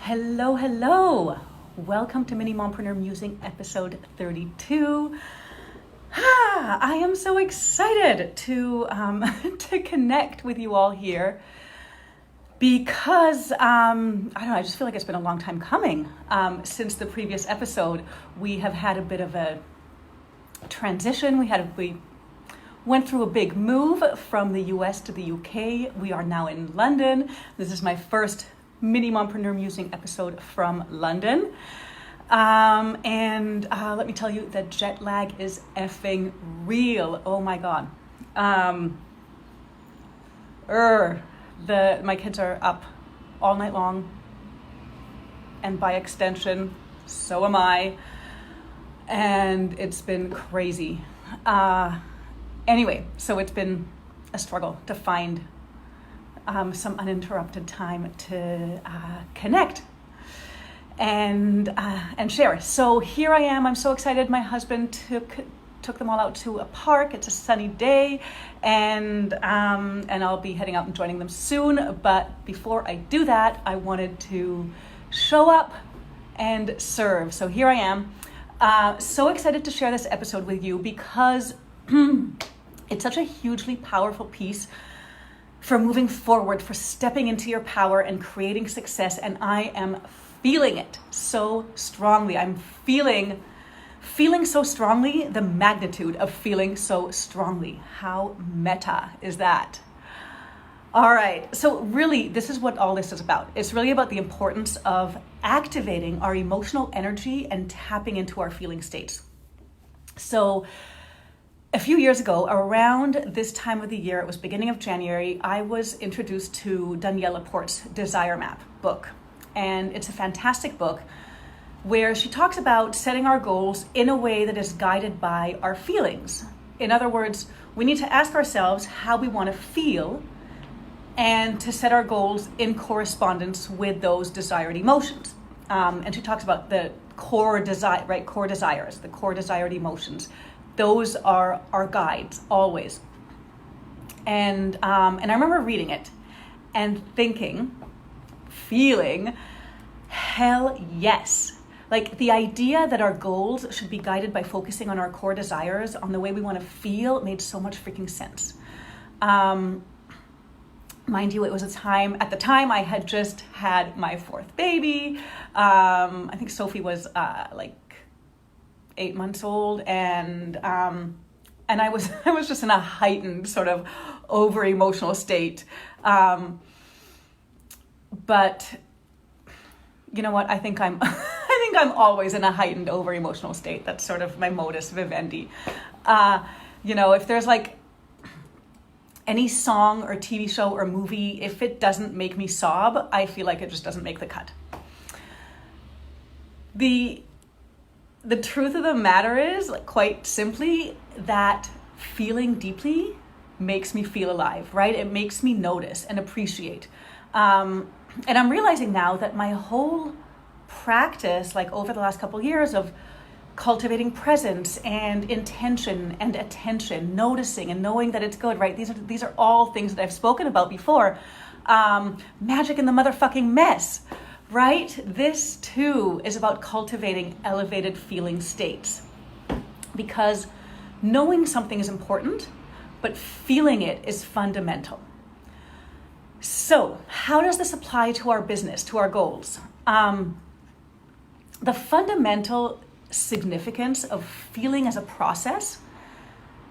Hello, hello. Welcome to Mini Mompreneur Musing episode 32. I am so excited to to connect with you all here because I don't know, I just feel like it's been a long time coming. Since the previous episode, we have had a bit of a transition. We went through a big move from the US to the UK. We are now in London. This is my first Mini Mompreneur Musing episode from London. And let me tell you, the jet lag is effing real. Oh my God. My kids are up all night long. And by extension, so am I. And it's been crazy. Anyway, so it's been a struggle to find some uninterrupted time to connect and share. So here I am. I'm so excited. My husband took them all out to a park. It's a sunny day, and I'll be heading out and joining them soon. But before I do that, I wanted to show up and serve. So here I am. So excited to share this episode with you because it's such a hugely powerful piece for moving forward, for stepping into your power and creating success. And I am feeling it so strongly. I'm feeling so strongly the magnitude of feeling so strongly. How meta is that? All right, so really this is what all this is about. It's really about the importance of activating our emotional energy and tapping into our feeling states. So a few years ago, around this time of the year, it was beginning of January, I was introduced to Danielle Laporte's Desire Map book. And it's a fantastic book where she talks about setting our goals in a way that is guided by our feelings. In other words, we need to ask ourselves how we want to feel and to set our goals in correspondence with those desired emotions. And she talks about the core desires, the core desired emotions. Those are our guides always. And I remember reading it and feeling, hell yes. Like the idea that our goals should be guided by focusing on our core desires, on the way we want to feel, made so much freaking sense. Mind you, it was at the time I had just had my fourth baby. I think Sophie was 8 months old, and I was just in a heightened sort of over emotional state. But you know what? I think I'm always in a heightened over emotional state. That's sort of my modus vivendi. If there's like any song or TV show or movie, if it doesn't make me sob, I feel like it just doesn't make the cut. The truth of the matter is, like, quite simply, that feeling deeply makes me feel alive, right? It makes me notice and appreciate. And I'm realizing now that my whole practice, like over the last couple of years of cultivating presence and intention and attention, noticing and knowing that it's good, right? These are all things that I've spoken about before. Magic in the motherfucking mess. Right? This too is about cultivating elevated feeling states, because knowing something is important, but feeling it is fundamental. So how does this apply to our business, to our goals? The fundamental significance of feeling as a process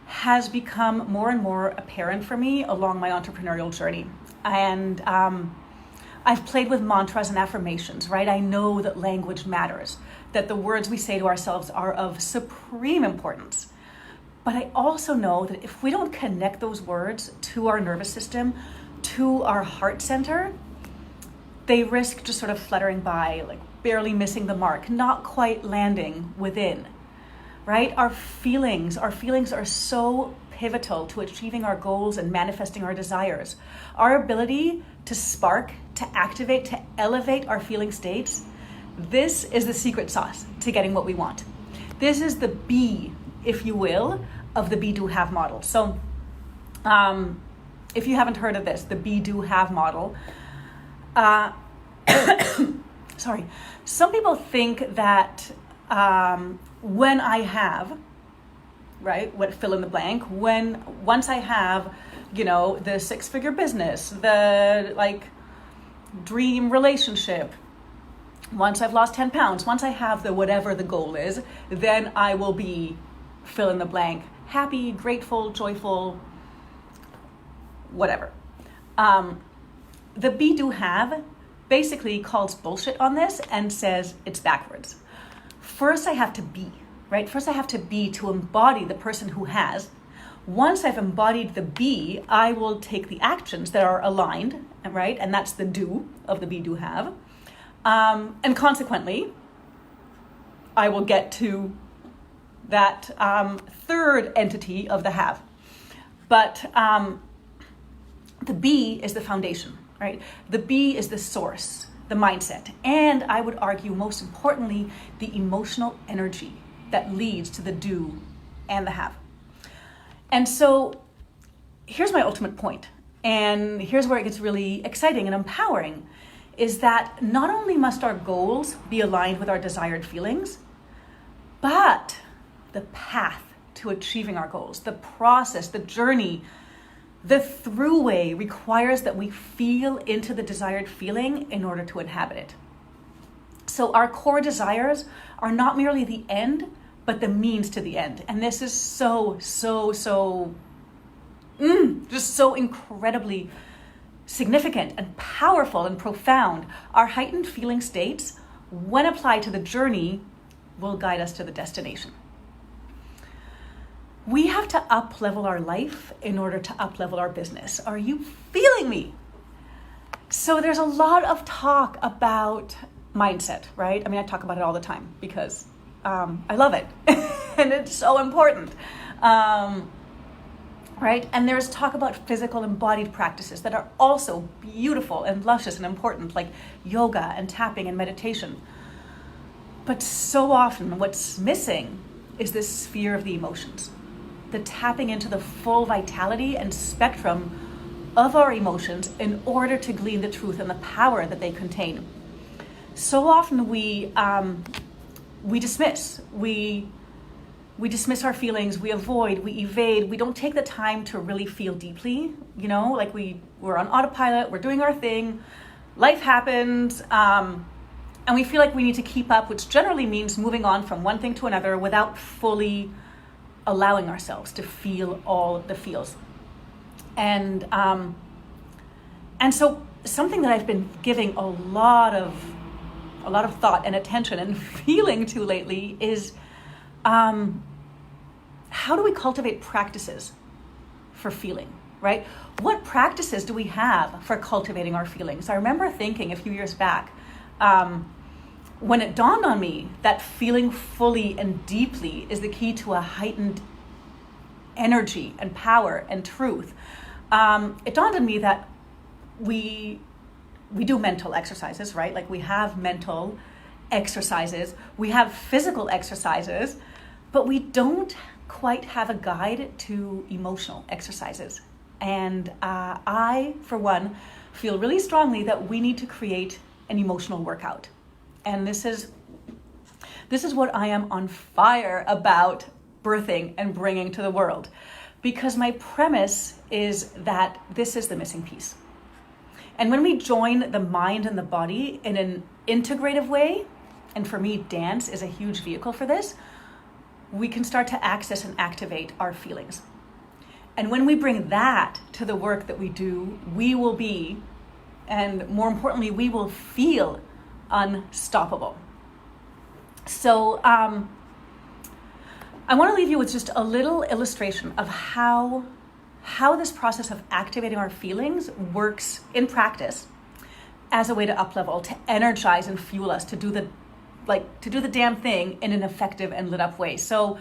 has become more and more apparent for me along my entrepreneurial journey. And I've played with mantras and affirmations, right? I know that language matters, that the words we say to ourselves are of supreme importance. But I also know that if we don't connect those words to our nervous system, to our heart center, they risk just sort of fluttering by, like barely missing the mark, not quite landing within, right? Our feelings are so pivotal to achieving our goals and manifesting our desires. Our ability to spark, to activate, to elevate our feeling states, this is the secret sauce to getting what we want. This is the B, if you will, of the be, do, have model. So if you haven't heard of this, the be, do, have model, Some people think that when I have, right, what fill in the blank, once I have, the 6-figure business, the like dream relationship, once I've lost 10 pounds, once I have the whatever the goal is, then I will be fill in the blank, happy, grateful, joyful, whatever. The be do have basically calls bullshit on this and says it's backwards. First I have to be, right? First I have to be to embody the person who has. Once I've embodied the be, I will take the actions that are aligned, right? And that's the do of the be do have. And consequently, I will get to that third entity of the have. But the be is the foundation, right? The be is the source, the mindset. And I would argue, most importantly, the emotional energy that leads to the do and the have. And so here's my ultimate point, and here's where it gets really exciting and empowering, is that not only must our goals be aligned with our desired feelings, but the path to achieving our goals, the process, the journey, the throughway requires that we feel into the desired feeling in order to inhabit it. So our core desires are not merely the end, but the means to the end. And this is just so incredibly significant and powerful and profound. Our heightened feeling states, when applied to the journey, will guide us to the destination. We have to up-level our life in order to up-level our business. Are you feeling me? So there's a lot of talk about mindset, right? I mean, I talk about it all the time because I love it and it's so important, right? And there's talk about physical embodied practices that are also beautiful and luscious and important, like yoga and tapping and meditation. But so often what's missing is this sphere of the emotions, the tapping into the full vitality and spectrum of our emotions in order to glean the truth and the power that they contain. So often we dismiss, we dismiss our feelings, we avoid, we evade, we don't take the time to really feel deeply, like we're on autopilot, we're doing our thing, life happens, and we feel like we need to keep up, which generally means moving on from one thing to another without fully allowing ourselves to feel all the feels. And so something that I've been giving a lot of thought and attention and feeling to lately is how do we cultivate practices for feeling, right? What practices do we have for cultivating our feelings? I remember thinking a few years back, when it dawned on me that feeling fully and deeply is the key to a heightened energy and power and truth, it dawned on me that we do mental exercises, right? Like we have mental exercises, we have physical exercises, but we don't quite have a guide to emotional exercises. And I, for one, feel really strongly that we need to create an emotional workout. And this is what I am on fire about birthing and bringing to the world, because my premise is that this is the missing piece. And when we join the mind and the body in an integrative way, and for me, dance is a huge vehicle for this, we can start to access and activate our feelings. And when we bring that to the work that we do, we will be, and more importantly, we will feel unstoppable. So I want to leave you with just a little illustration of how this process of activating our feelings works in practice as a way to up-level, to energize and fuel us to do the damn thing in an effective and lit up way. So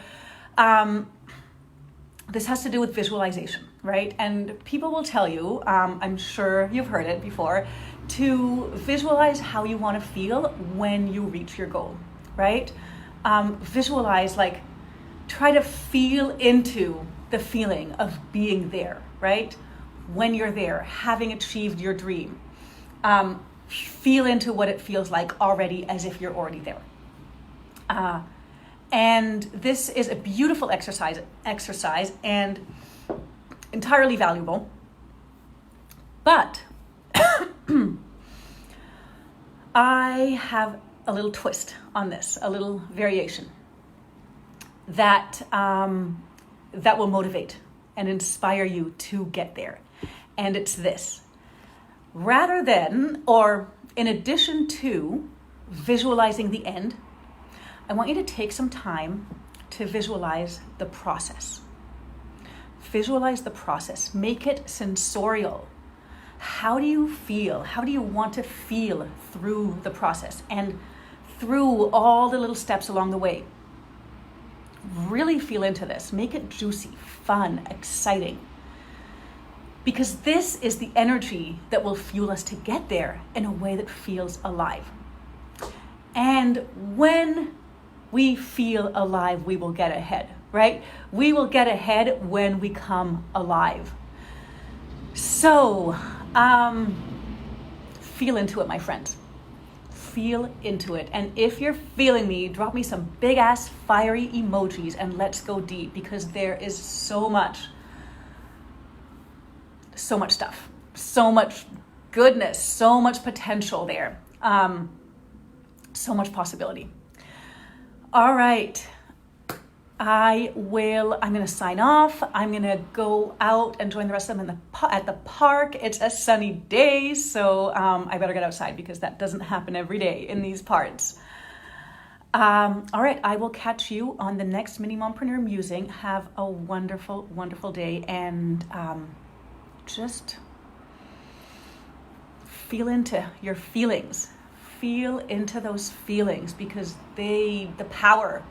this has to do with visualization, right? And people will tell you, I'm sure you've heard it before, to visualize how you want to feel when you reach your goal, right? Visualize, like, try to feel into the feeling of being there, right? When you're there, having achieved your dream. feel into what it feels like already, as if you're already there. And this is a beautiful exercise and entirely valuable. But I have a little twist on this, a little variation that that will motivate and inspire you to get there. And it's this: rather than, or in addition to visualizing the end, I want you to take some time to visualize the process. Visualize the process. Make it sensorial. How do you feel? How do you want to feel through the process and through all the little steps along the way? Really feel into this. Make it juicy, fun, exciting. Because this is the energy that will fuel us to get there in a way that feels alive. And when we feel alive, we will get ahead, right? We will get ahead when we come alive. So, feel into it, my friends. Feel into it. And if you're feeling me, drop me some big ass fiery emojis and let's go deep, because there is so much stuff, so much goodness, so much potential there, so much possibility. All right, I'm going to sign off. I'm going to go out and join the rest of them at the park. It's a sunny day, so I better get outside because that doesn't happen every day in these parts. All right, I will catch you on the next Mini Mompreneur Musing. Have a wonderful, wonderful day, and just feel into your feelings. Feel into those feelings, because the power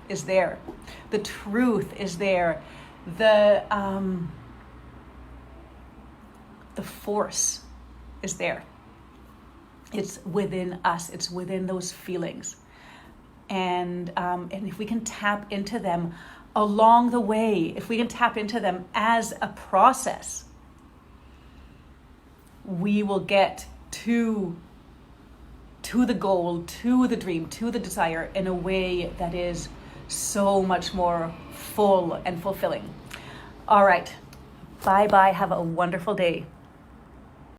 is there. The truth is there. The force is there. It's within us. It's within those feelings. And if we can tap into them along the way, if we can tap into them as a process, we will get to the goal, to the dream, to the desire in a way that is so much more full and fulfilling. All right. Bye-bye. Have a wonderful day.